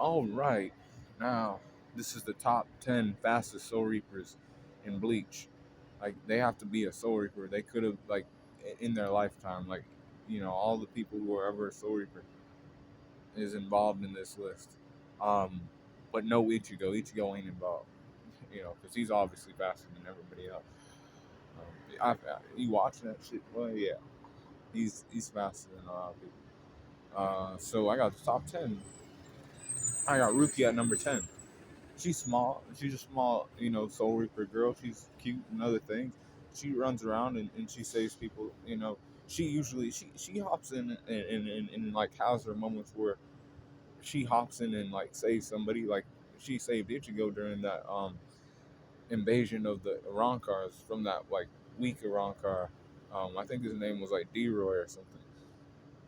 All right, now this is the top 10 fastest Soul Reapers in Bleach. Like they have to be a Soul Reaper. They could have like in their lifetime, like all the people who are ever a Soul Reaper is involved in this list. Um, but no Ichigo. Ichigo ain't involved. Because he's obviously faster than everybody else. You watch that shit? Well, yeah, he's faster than a lot of people. So I got the top 10. I got Rukia at number 10. She's small. She's a small, Soul Reaper girl. She's cute and other things. She runs around and she saves people. She usually she hops in and like has her moments where she hops in and like saves somebody. Like she saved Ichigo during that invasion of the Arankars from that like weak Arankar. I think his name was like D-Roy or something.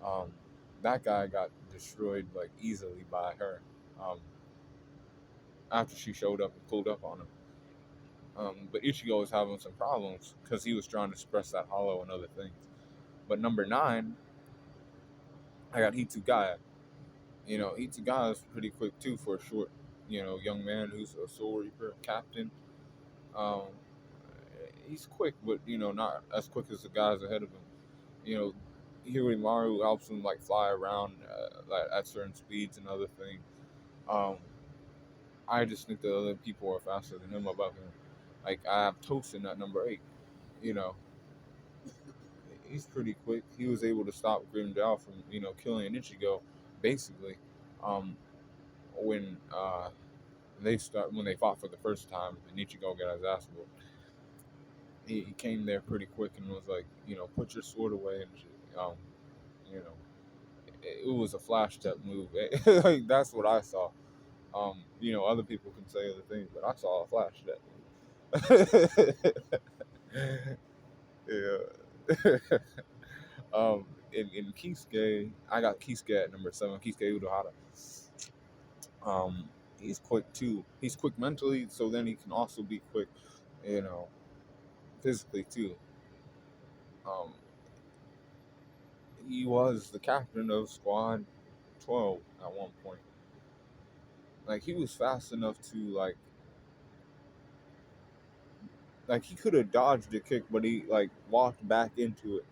Um, that guy got destroyed like easily by her. Um, After she showed up and pulled up on him. But Ichigo was having some problems because he was trying to suppress that hollow and other things. But number 9, I got Hitsugaya. Hitsugaya is pretty quick too for a short, young man who's a Soul Reaper captain. Um, he's quick, but not as quick as the guys ahead of him. You know, Hirimaru helps him like fly around like, at certain speeds and other things. Um, I just think the other people are faster than him above him. Like I have Tosen at number 8. You know, he's pretty quick. He was able to stop Grimjaw from killing Ichigo, basically. Um, when when they fought for the first time, and Ichigo got his ass whooped. He came there pretty quick and was like, put your sword away and shit. You know, it was a flash step move. Like that's what I saw. Other people can say other things, but I saw a flash step move. Yeah. In Kisuke, I got Kisuke at number 7. Kisuke Udohara. Um, he's quick too. He's quick mentally, so then he can also be quick, you know, physically too. Um, he was the captain of Squad 12 at one point. Like he was fast enough to like he could have dodged the kick, but he like walked back into it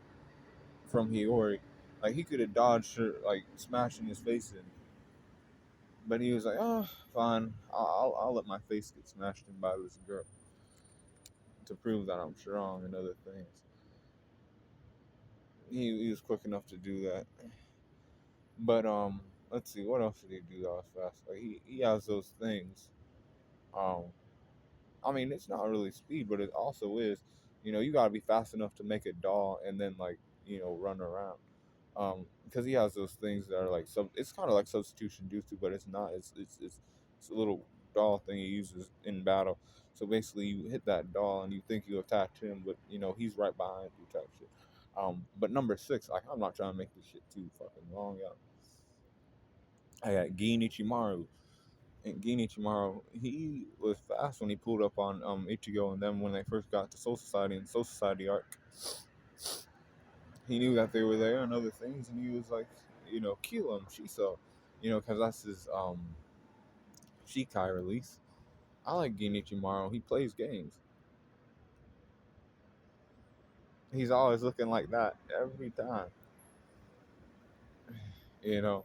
from Hiyori. Like he could have dodged her, like smashing his face in. But he was like, oh, fine. I'll let my face get smashed in by this girl to prove that I'm strong and other things. He was quick enough to do that. But let's see, what else did he do that was fast? Like he has those things. Um, I mean, it's not really speed, but it also is. You gotta be fast enough to make a doll and then like run around. Because he has those things that are like it's kind of like substitution jutsu, but it's not. It's a little doll thing he uses in battle. So basically, you hit that doll and you think you attacked him, but he's right behind you type shit. But number 6, like I'm not trying to make this shit too fucking long out. I got Gin Ichimaru. And Gin Ichimaru, he was fast when he pulled up on Ichigo, and then when they first got to Soul Society and Soul Society arc, he knew that they were there and other things, and he was like, kill him, Shiso, because that's his Shikai release. I like Genichimaru. He plays games. He's always looking like that every time, you know.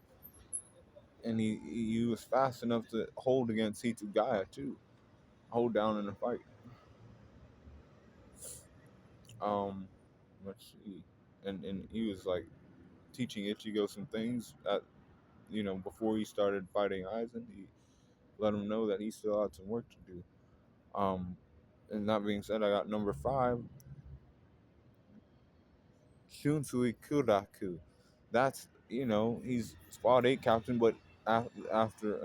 And he was fast enough to hold against Hitsugaya too, hold down in a fight. Um, let's see, and he was like teaching Ichigo some things at before he started fighting Aizen. He let him know that he still had some work to do. Um, and that being said, I got number 5, Shunsui Kuraku. That's he's Squad 8 captain, but after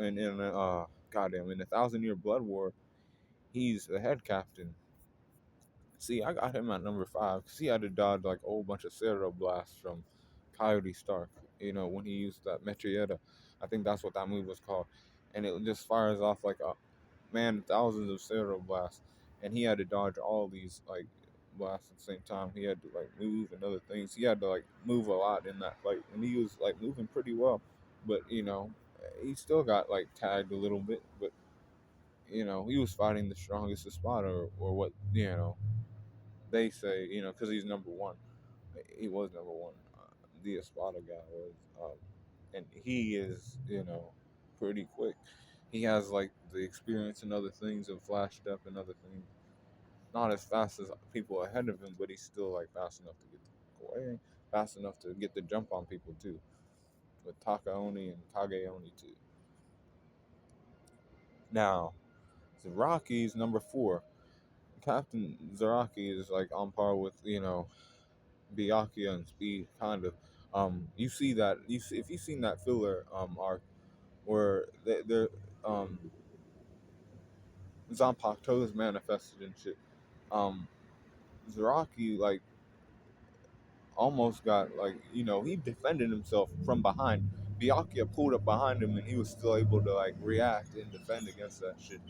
goddamn in the Thousand Year Blood War, he's the head captain. See, I got him at number 5 because he had to dodge like a whole bunch of Cero blasts from Coyote Stark. When he used that Metrietta, I think that's what that move was called, and it just fires off like a man thousands of Cero blasts, and he had to dodge all these like blasts at the same time. He had to like move and other things. He had to like move a lot in that fight, and he was like moving pretty well, but he still got like tagged a little bit, but he was fighting the strongest Espada, or what they say, because he's number one. He was number one. The Espada guy was, and he is, pretty quick. He has like the experience and other things of flash step and other things. Not as fast as people ahead of him, but he's still like fast enough to get away, fast enough to get the jump on people too. With Takaoni and Kageoni too. Now, Zaraki's number four. Captain Zaraki is like on par with Byakuya and speed, kind of. You see that you see if you've seen that filler arc where they're um Zanpakuto is manifested and shit. Um, Zaraki like almost got like he defended himself from behind. Byakuya pulled up behind him and he was still able to like react and defend against that shit.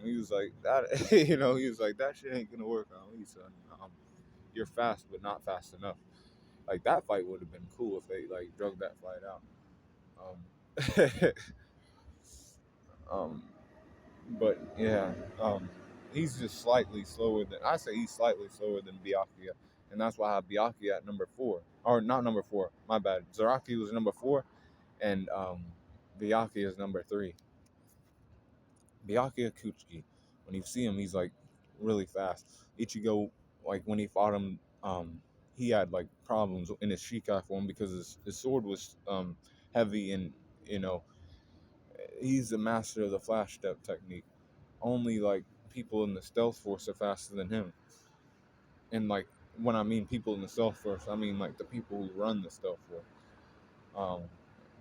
He was like that, he was like that shit ain't gonna work on me, son. You're fast, but not fast enough. Like that fight would have been cool if they like drug that fight out. Um, but yeah, he's just slightly slower than I say. He's slightly slower than Byakuya, and that's why I have Byakuya at number four, or not number four. My bad. Zaraki was number four, and Byakuya is number three. Byakuya Kuchiki, when you see him, he's like really fast. Ichigo, like when he fought him, he had like problems in his Shikai form because his sword was heavy, and you know he's a master of the flash step technique. Only like people in the stealth force are faster than him. And like when I mean people in the stealth force, I mean like the people who run the stealth force. Um,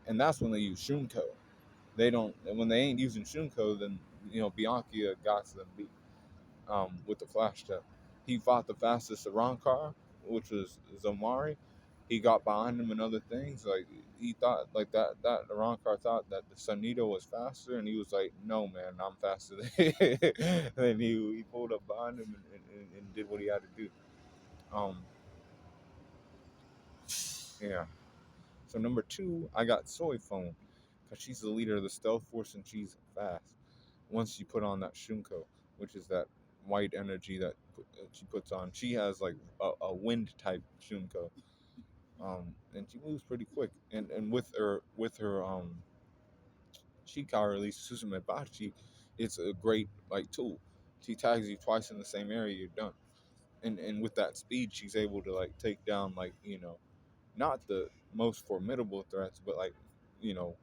and that's when they use Shunko. They don't when they ain't using Shunko, then Bianca got them beat with the flash step. He fought the fastest Arankar, which was Zomari. He got behind him and other things. Like he thought like that Arankar thought that the Sunito was faster, and he was like, "No, man, I'm faster." Then he pulled up behind him and did what he had to do. Um, yeah. So number two, I got Soi Fon, because she's the leader of the stealth force and she's fast. Once you put on that Shunko, which is that white energy that she puts on, she has like a wind type Shunko, and she moves pretty quick. And with her Shikai release Suzume Bachi, it's a great like tool. She tags you twice in the same area, you're done. And with that speed, she's able to like take down like not the most formidable threats, but like you know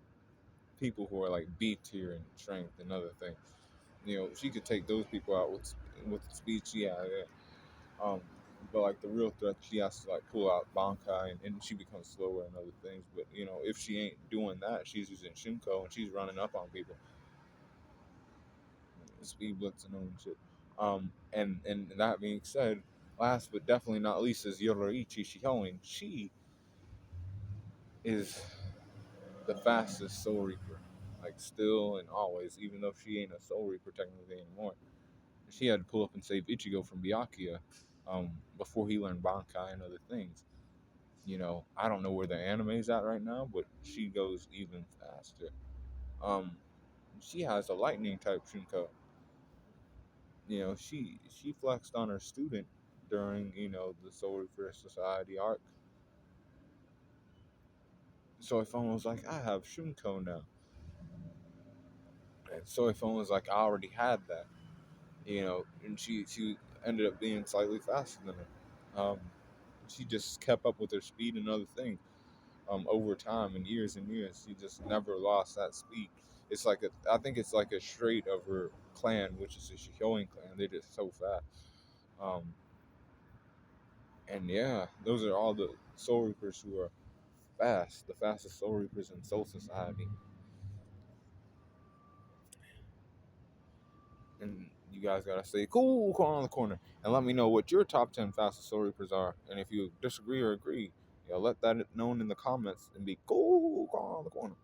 people who are like B tier in strength and other things. She could take those people out with the speed she has. Yeah. But like the real threat, she has to like pull out Bankai, and she becomes slower and other things. But if she ain't doing that, she's using Shunko and she's running up on people, speed blitzing and shit. And that being said, last but definitely not least is Yoruichi Shihoin. She is the fastest Soul Reaper, like still and always, even though she ain't a Soul Reaper technically anymore. She had to pull up and save Ichigo from Byakuya before he learned Bankai and other things. I don't know where the anime's at right now, but she goes even faster. Um, she has a lightning type Shunko. She flexed on her student during the Soul Reaper Society arc. Soi Fon was like, I have Shunko now. And Soi Fon was like, I already had that. And she ended up being slightly faster than her. She just kept up with her speed and other things over time and years. She just never lost that speed. I think it's like a trait of her clan, which is the Shihoin clan. They're just so fast. Um, and yeah, those are all the Soul Reapers who are fast, the fastest Soul Reapers in Soul Society. And you guys gotta stay cool on the corner and let me know what your top 10 fastest Soul Reapers are. And if you disagree or agree, let that known in the comments and be cool on the corner.